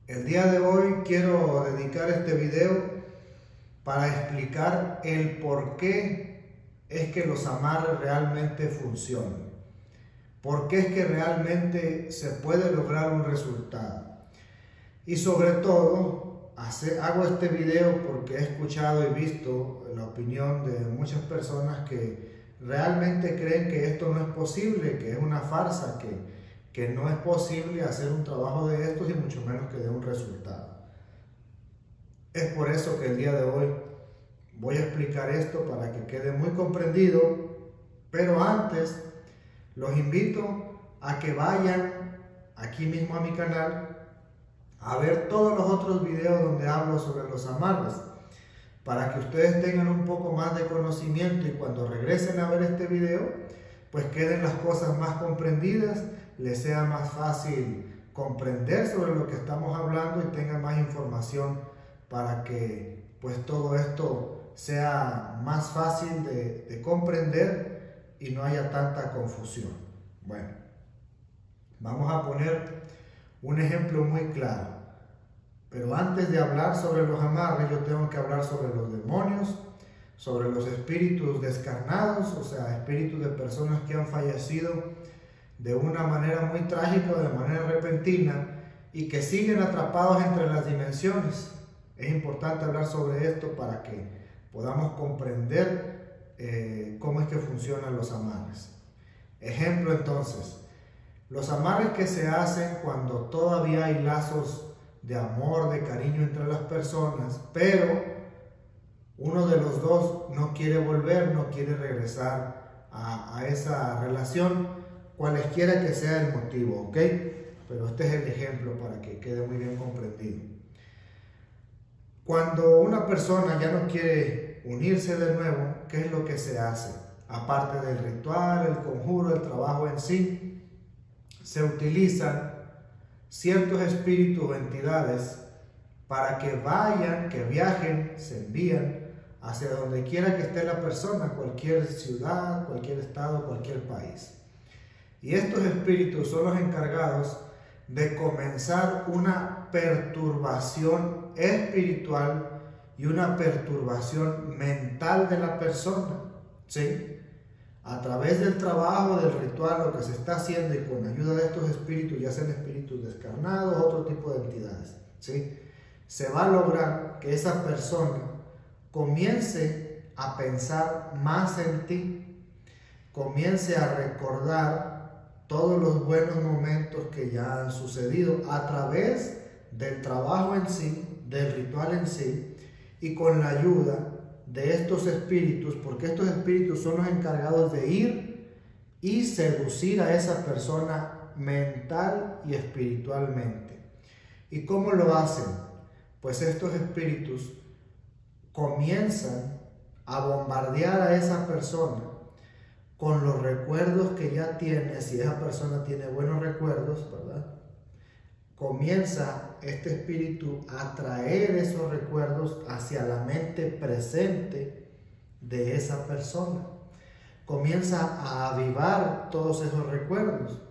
El día de hoy quiero dedicar este video para explicar el por qué es que los amarres realmente funcionan. Por qué es que realmente se puede lograr un resultado. Y sobre todo, hago este video porque he escuchado y visto la opinión de muchas personas que realmente creen que esto no es posible, que es una farsa, que no es posible hacer un trabajo de estos y mucho menos que dé un resultado. Es por eso que el día de hoy voy a explicar esto para que quede muy comprendido, pero antes los invito a que vayan aquí mismo a mi canal a ver todos los otros videos donde hablo sobre los amarres, para que ustedes tengan un poco más de conocimiento y cuando regresen a ver este video, pues queden las cosas más comprendidas, les sea más fácil comprender sobre lo que estamos hablando y tengan más información para que pues todo esto sea más fácil de comprender y no haya tanta confusión. Bueno, vamos a poner un ejemplo muy claro. Pero antes de hablar sobre los amarres, yo tengo que hablar sobre los demonios, sobre los espíritus descarnados, o sea, espíritus de personas que han fallecido de una manera muy trágica o de manera repentina y que siguen atrapados entre las dimensiones. Es importante hablar sobre esto para que podamos comprender cómo es que funcionan los amarres. Ejemplo entonces, los amarres que se hacen cuando todavía hay lazos de amor, de cariño entre las personas, pero uno de los dos no quiere volver, no quiere regresar a esa relación, cualesquiera que sea el motivo, ¿ok? Pero este es el ejemplo para que quede muy bien comprendido. Cuando una persona ya no quiere unirse de nuevo, ¿qué es lo que se hace? Aparte del ritual, el conjuro, el trabajo en sí, se utilizan ciertos espíritus o entidades para que vayan, que viajen, se envían hacia donde quiera que esté la persona, cualquier ciudad, cualquier estado, cualquier país. Y estos espíritus son los encargados de comenzar una perturbación espiritual y una perturbación mental de la persona, ¿sí? A través del trabajo, del ritual, lo que se está haciendo y con ayuda de estos espíritus, ya sean espíritus descarnados, otro tipo de entidades, ¿sí? Se va a lograr que esa persona comience a pensar más en ti, comience a recordar todos los buenos momentos que ya han sucedido a través del trabajo en sí, del ritual en sí, y con la ayuda de estos espíritus, porque estos espíritus son los encargados de ir y seducir a esa persona mental y espiritualmente. ¿Y cómo lo hacen? Pues estos espíritus comienzan a bombardear a esa persona con los recuerdos que ya tiene. Si esa persona tiene buenos recuerdos, ¿verdad? Comienza este espíritu a traer esos recuerdos hacia la mente presente de esa persona. Comienza a avivar todos esos recuerdos.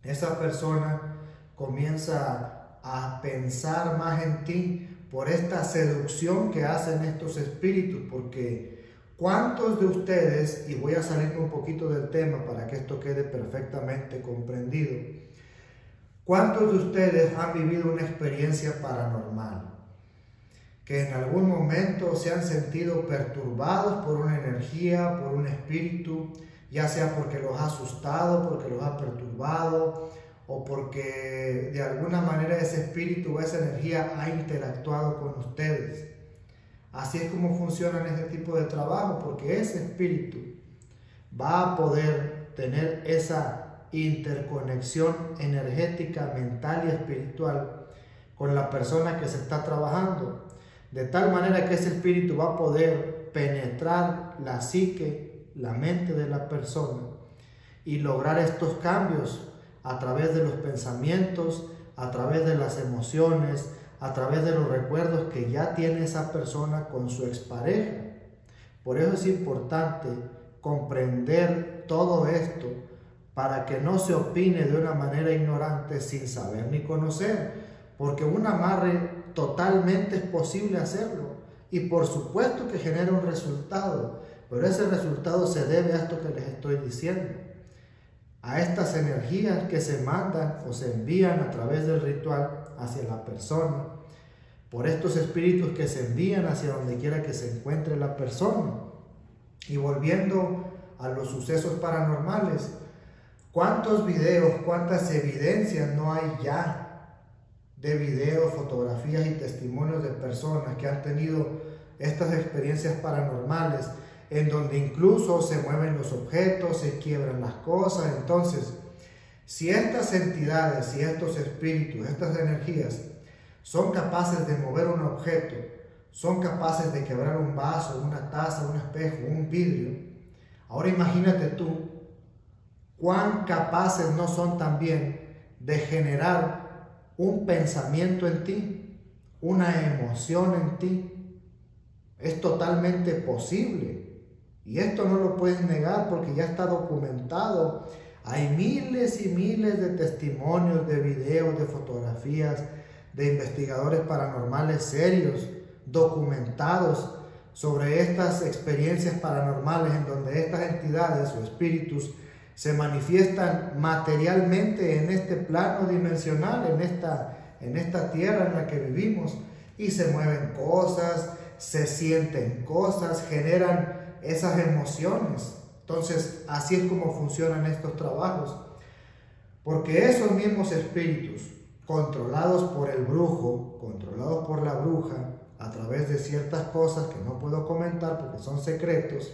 Esa persona comienza a pensar más en ti por esta seducción que hacen estos espíritus, porque ¿cuántos de ustedes, y voy a salir un poquito del tema para que esto quede perfectamente comprendido, ¿cuántos de ustedes han vivido una experiencia paranormal? Que en algún momento se han sentido perturbados por una energía, por un espíritu, ya sea porque los ha asustado, porque los ha perturbado, o porque de alguna manera ese espíritu o esa energía ha interactuado con ustedes. Así es como funcionan este tipo de trabajo, porque ese espíritu va a poder tener esa interconexión energética, mental y espiritual con la persona que se está trabajando, de tal manera que ese espíritu va a poder penetrar la psique, la mente de la persona y lograr estos cambios a través de los pensamientos, a través de las emociones, a través de los recuerdos que ya tiene esa persona con su expareja. Por eso es importante comprender todo esto para que no se opine de una manera ignorante sin saber ni conocer, porque un amarre totalmente es posible hacerlo y por supuesto que genera un resultado, pero ese resultado se debe a esto que les estoy diciendo, a estas energías que se mandan o se envían a través del ritual hacia la persona, por estos espíritus que se envían hacia donde quiera que se encuentre la persona. Y volviendo a los sucesos paranormales, ¿cuántos videos, cuántas evidencias no hay ya de videos, fotografías y testimonios de personas que han tenido estas experiencias paranormales, en donde incluso se mueven los objetos, se quiebran las cosas? Entonces, si estas entidades, si estos espíritus, estas energías son capaces de mover un objeto, son capaces de quebrar un vaso, una taza, un espejo, un vidrio, ahora imagínate tú cuán capaces no son también de generar un pensamiento en ti, una emoción en ti. Es totalmente posible. Y esto no lo puedes negar porque ya está documentado. Hay miles y miles de testimonios, de videos, de fotografías, de investigadores paranormales serios, documentados sobre estas experiencias paranormales en donde estas entidades o espíritus se manifiestan materialmente en este plano dimensional, en esta tierra en la que vivimos, y se mueven cosas, se sienten cosas, generan esas emociones. Entonces, así es como funcionan estos trabajos, porque esos mismos espíritus, controlados por el brujo, controlados por la bruja, a través de ciertas cosas que no puedo comentar porque son secretos,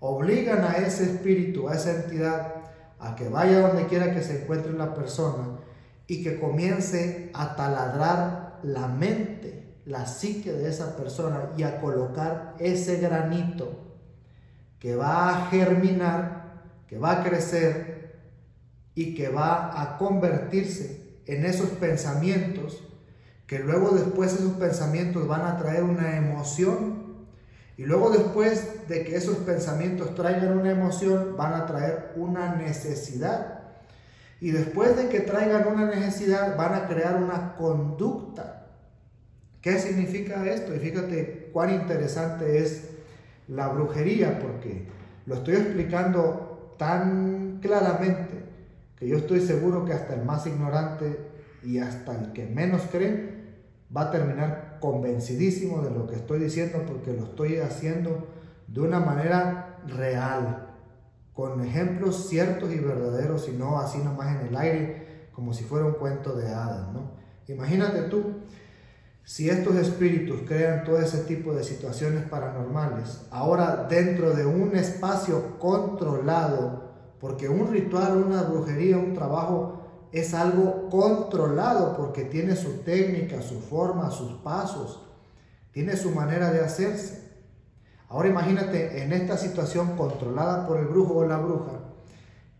obligan a ese espíritu, a esa entidad, a que vaya donde quiera que se encuentre la persona y que comience a taladrar la mente, la psique de esa persona y a colocar ese granito que va a germinar, que va a crecer y que va a convertirse en esos pensamientos, que luego después esos pensamientos van a traer una emoción, y luego después de que esos pensamientos traigan una emoción van a traer una necesidad, y después de que traigan una necesidad van a crear una conducta. ¿Qué significa esto? Y fíjate cuán interesante es la brujería, porque lo estoy explicando tan claramente que yo estoy seguro que hasta el más ignorante y hasta el que menos cree va a terminar convencidísimo de lo que estoy diciendo, porque lo estoy haciendo de una manera real, con ejemplos ciertos y verdaderos, y no así nomás en el aire, como si fuera un cuento de hadas, ¿no? Imagínate tú, si estos espíritus crean todo ese tipo de situaciones paranormales, ahora dentro de un espacio controlado, porque un ritual, una brujería, un trabajo es algo controlado porque tiene su técnica, su forma, sus pasos, tiene su manera de hacerse. Ahora imagínate en esta situación controlada por el brujo o la bruja,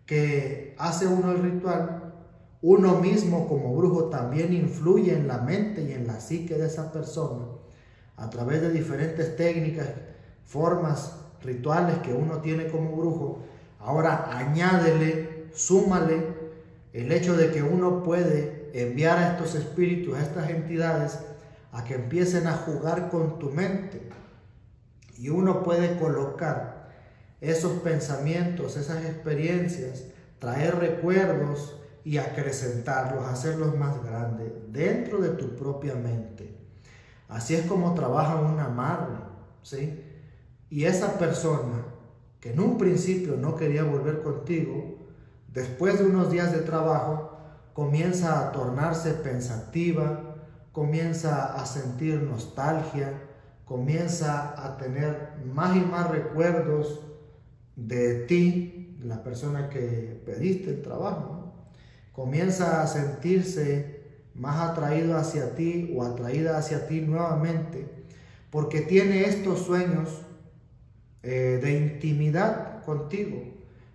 que hace uno el ritual, uno mismo como brujo también influye en la mente y en la psique de esa persona a través de diferentes técnicas, formas, rituales que uno tiene como brujo. Ahora añádele, súmale el hecho de que uno puede enviar a estos espíritus, a estas entidades, a que empiecen a jugar con tu mente. Y uno puede colocar esos pensamientos, esas experiencias, traer recuerdos y acrecentarlos, hacerlos más grandes dentro de tu propia mente. Así es como trabaja un amarre, ¿sí? Y esa persona que en un principio no quería volver contigo, después de unos días de trabajo, comienza a tornarse pensativa, comienza a sentir nostalgia, comienza a tener más y más recuerdos de ti, la persona que pediste el trabajo, ¿no? Comienza a sentirse más atraído hacia ti o atraída hacia ti nuevamente, porque tiene estos sueños de intimidad contigo,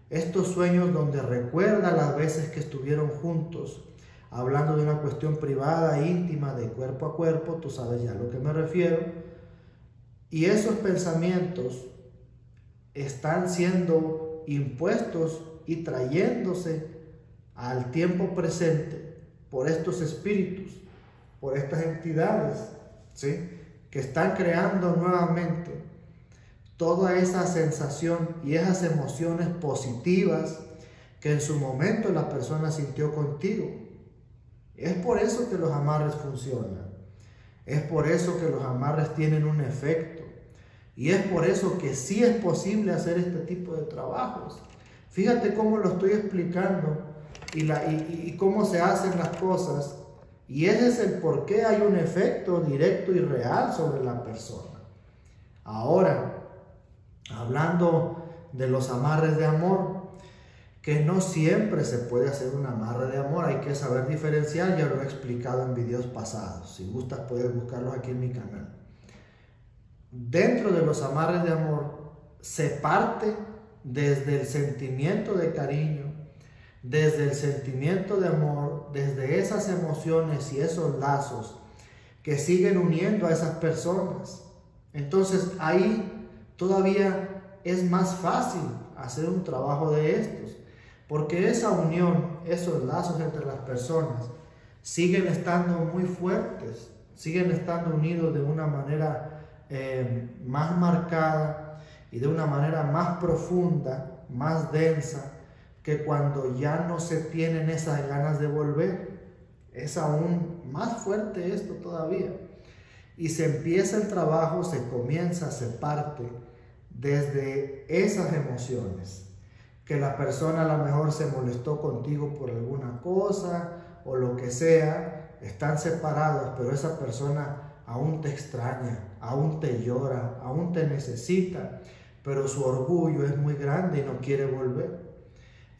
estos sueños donde recuerda las veces que estuvieron juntos, hablando de una cuestión privada, íntima, de cuerpo a cuerpo, tú sabes ya a lo que me refiero, y esos pensamientos están siendo impuestos y trayéndose al tiempo presente por estos espíritus. por estas entidades, ¿sí?, que están creando nuevamente toda esa sensación y esas emociones positivas que en su momento la persona sintió contigo. Es por eso que los amarres funcionan. Es por eso que los amarres tienen un efecto. Y es por eso que sí es posible hacer este tipo de trabajos. Fíjate cómo lo estoy explicando y cómo se hacen las cosas. Y ese es el por qué hay un efecto directo y real sobre la persona. Ahora, hablando de los amarres de amor, que no siempre se puede hacer un amarre de amor, hay que saber diferenciar, ya lo he explicado en videos pasados. Si gustas puedes buscarlos aquí en mi canal. Dentro de los amarres de amor se parte desde el sentimiento de cariño, desde el sentimiento de amor, desde esas emociones y esos lazos que siguen uniendo a esas personas. Entonces ahí todavía es más fácil hacer un trabajo de estos, porque esa unión, esos lazos entre las personas siguen estando muy fuertes, siguen estando unidos de una manera más marcada y de una manera más profunda, más densa, que cuando ya no se tienen esas ganas de volver. Es aún más fuerte esto todavía. Y se empieza el trabajo, se comienza, se parte desde esas emociones. Que la persona a lo mejor se molestó contigo por alguna cosa o lo que sea, están separados, pero esa persona aún te extraña, aún te llora, aún te necesita, pero su orgullo es muy grande y no quiere volver.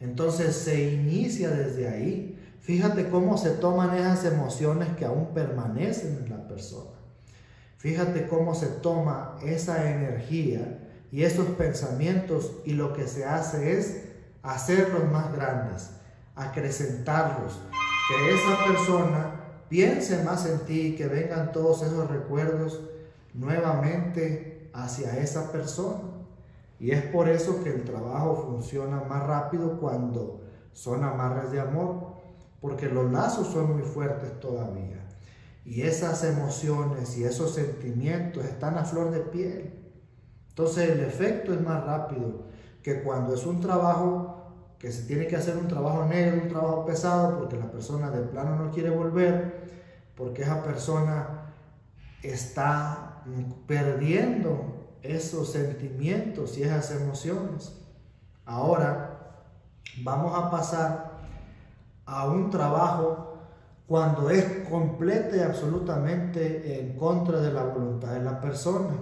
Entonces se inicia desde ahí. Fíjate cómo se toman esas emociones que aún permanecen en la persona. Fíjate cómo se toma esa energía y esos pensamientos, y lo que se hace es hacerlos más grandes, acrecentarlos, que esa persona piense más en ti, que vengan todos esos recuerdos nuevamente hacia esa persona. Y es por eso que el trabajo funciona más rápido cuando son amarres de amor, porque los lazos son muy fuertes todavía. Y esas emociones y esos sentimientos están a flor de piel. Entonces el efecto es más rápido que cuando es un trabajo que se tiene que hacer, un trabajo negro, un trabajo pesado, porque la persona de plano no quiere volver, porque esa persona está perdiendo esos sentimientos y esas emociones. Ahora vamos a pasar a un trabajo cuando es completa y absolutamente en contra de la voluntad de la persona.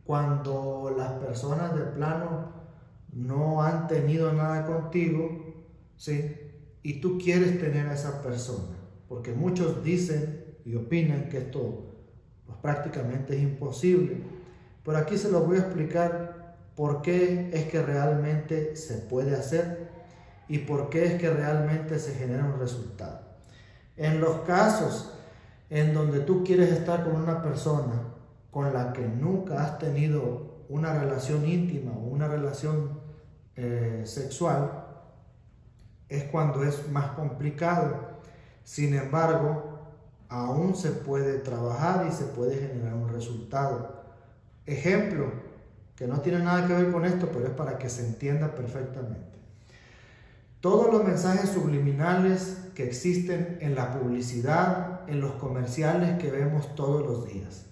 Cuando las personas de plano no han tenido nada contigo, ¿sí?, y tú quieres tener a esa persona, porque muchos dicen y opinan que esto pues, prácticamente es imposible. Pero aquí se los voy a explicar por qué es que realmente se puede hacer y por qué es que realmente se genera un resultado. En los casos en donde tú quieres estar con una persona con la que nunca has tenido una relación íntima o una relación sexual, es cuando es más complicado. Sin embargo, aún se puede trabajar y se puede generar un resultado. Ejemplo, que no tiene nada que ver con esto, pero es para que se entienda perfectamente. Todos los mensajes subliminales que existen en la publicidad, en los comerciales que vemos todos los días.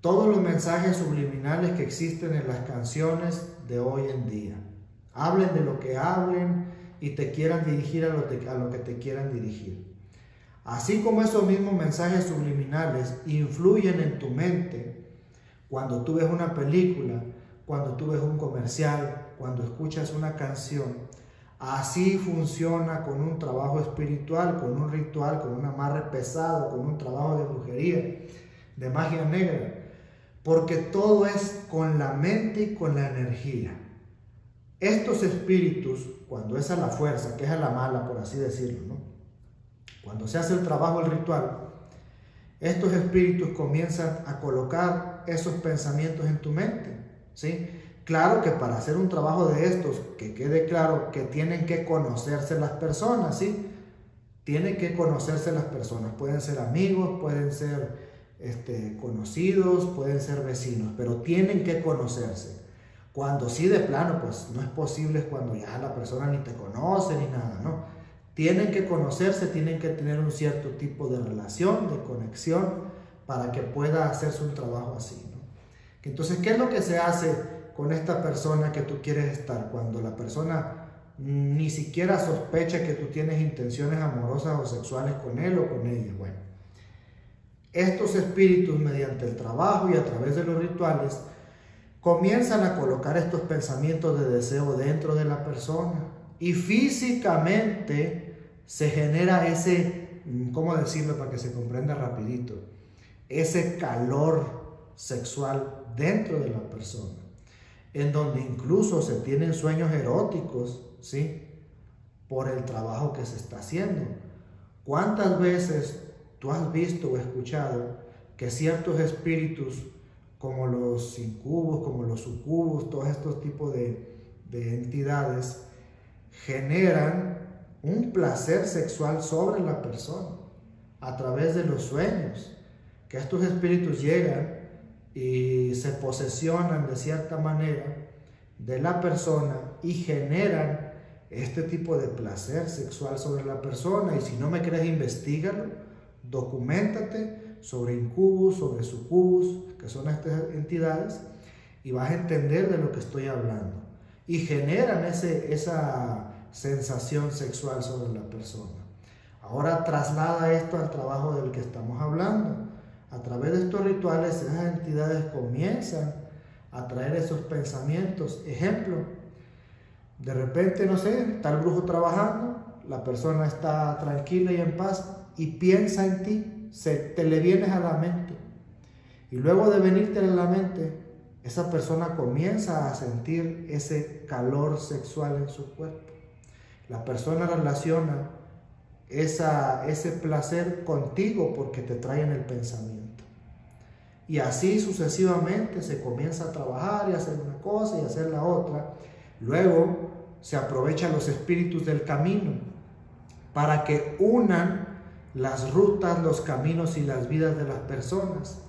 Todos los mensajes subliminales que existen en las canciones de hoy en día. Hablen de lo que hablen y te quieran dirigir a lo que te quieran dirigir. Así como esos mismos mensajes subliminales influyen en tu mente cuando tú ves una película, cuando tú ves un comercial, cuando escuchas una canción, así funciona con un trabajo espiritual, con un ritual, con un amarre pesado, con un trabajo de brujería, de magia negra, porque todo es con la mente y con la energía. Estos espíritus, cuando es a la fuerza, que es a la mala, por así decirlo, ¿no?, cuando se hace el trabajo, el ritual, estos espíritus comienzan a colocar esos pensamientos en tu mente, ¿sí? Claro que para hacer un trabajo de estos, que quede claro que tienen que conocerse las personas, ¿sí? Tienen que conocerse las personas. Pueden ser amigos, pueden ser conocidos, pueden ser vecinos, pero tienen que conocerse. Cuando sí de plano, pues no es posible, cuando ya la persona ni te conoce ni nada, ¿no? Tienen que conocerse, tienen que tener un cierto tipo de relación, de conexión, para que pueda hacerse un trabajo así, ¿no? Entonces, ¿qué es lo que se hace con esta persona que tú quieres estar? Cuando la persona ni siquiera sospecha que tú tienes intenciones amorosas o sexuales con él o con ella. Bueno, estos espíritus, mediante el trabajo y a través de los rituales, comienzan a colocar estos pensamientos de deseo dentro de la persona y físicamente se genera ese, ¿cómo decirlo para que se comprenda rapidito? Ese calor sexual dentro de la persona, en donde incluso se tienen sueños eróticos, ¿sí? Por el trabajo que se está haciendo. ¿Cuántas veces tú has visto o escuchado que ciertos espíritus, como los incubos, como los sucubos, todos estos tipos de entidades, generan un placer sexual sobre la persona a través de los sueños? Que estos espíritus llegan y se posesionan de cierta manera de la persona y generan este tipo de placer sexual sobre la persona. Y si no me crees, investígalo, documéntate sobre incubus, sobre sucubus, que son estas entidades, y vas a entender de lo que estoy hablando. Y generan esa sensación sexual sobre la persona. Ahora traslada esto al trabajo del que estamos hablando. A través de estos rituales, esas entidades comienzan a traer esos pensamientos. Ejemplo, de repente, no sé, está el brujo trabajando, la persona está tranquila y en paz y piensa en ti, te le vienes a la mente. Y luego de venirte a la mente, esa persona comienza a sentir ese calor sexual en su cuerpo. La persona relaciona ese placer contigo porque te traen el pensamiento. Y así sucesivamente se comienza a trabajar y a hacer una cosa y a hacer la otra. Luego se aprovechan los espíritus del camino para que unan las rutas, los caminos y las vidas de las personas.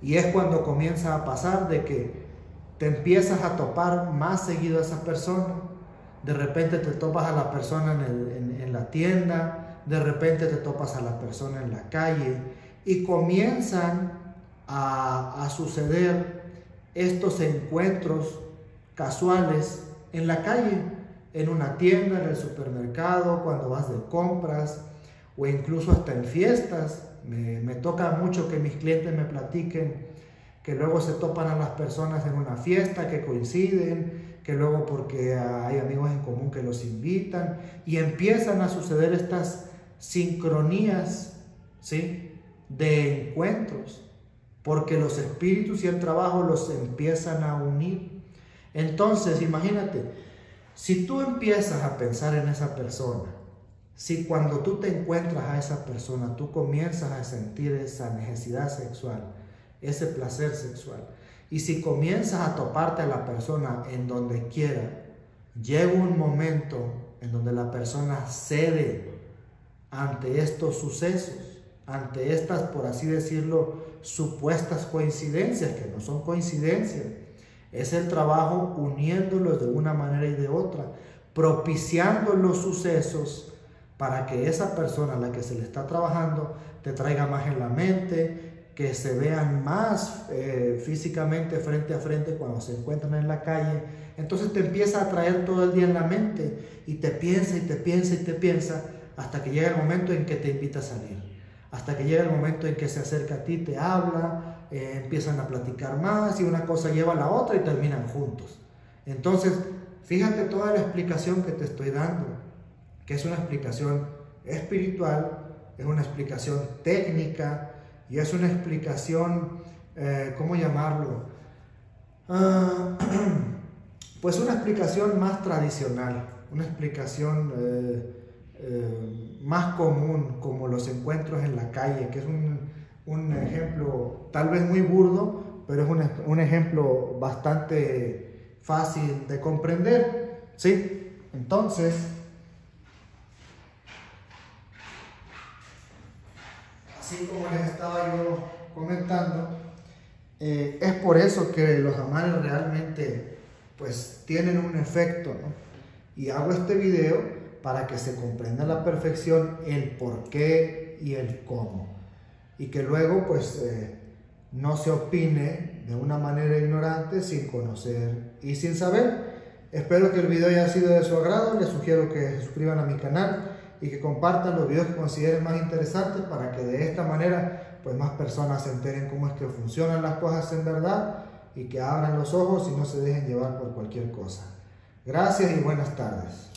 Y es cuando comienza a pasar de que te empiezas a topar más seguido a esa persona. De repente te topas a la persona en la tienda, de repente te topas a la persona en la calle y comienzan a suceder estos encuentros casuales en la calle, en una tienda, en el supermercado, cuando vas de compras o incluso hasta en fiestas. Me toca mucho que mis clientes me platiquen que luego se topan a las personas en una fiesta, que coinciden, que luego porque hay amigos en común que los invitan y empiezan a suceder estas sincronías, ¿sí?, de encuentros, porque los espíritus y el trabajo los empiezan a unir. Entonces, imagínate, si tú empiezas a pensar en esa persona, si cuando tú te encuentras a esa persona, tú comienzas a sentir esa necesidad sexual, ese placer sexual, y si comienzas a toparte a la persona en donde quiera, llega un momento en donde la persona cede ante estos sucesos, ante estas, por así decirlo, supuestas coincidencias, que no son coincidencias. Es el trabajo uniéndolos de una manera y de otra, propiciando los sucesos para que esa persona a la que se le está trabajando te traiga más en la mente, que se vean más físicamente frente a frente cuando se encuentran en la calle. Entonces te empieza a traer todo el día en la mente y te piensa y te piensa y te piensa hasta que llega el momento en que te invita a salir, hasta que llega el momento en que se acerca a ti, te habla, empiezan a platicar más y una cosa lleva a la otra y terminan juntos. Entonces, fíjate toda la explicación que te estoy dando, que es una explicación espiritual, es una explicación técnica y es una explicación, ¿cómo llamarlo? Pues una explicación más tradicional, una explicación más común, como los encuentros en la calle, que es un ejemplo tal vez muy burdo, pero es un ejemplo bastante fácil de comprender, ¿sí? Entonces, así como les estaba yo comentando, es por eso que los amares realmente pues tienen un efecto, ¿no? Y hago este video para que se comprenda a la perfección el por qué y el cómo, y que luego pues no se opine de una manera ignorante, sin conocer y sin saber. Espero que el video haya sido de su agrado. Les sugiero que se suscriban a mi canal y que compartan los videos que consideren más interesantes, para que de esta manera pues más personas se enteren cómo es que funcionan las cosas en verdad, y que abran los ojos y no se dejen llevar por cualquier cosa. Gracias y buenas tardes.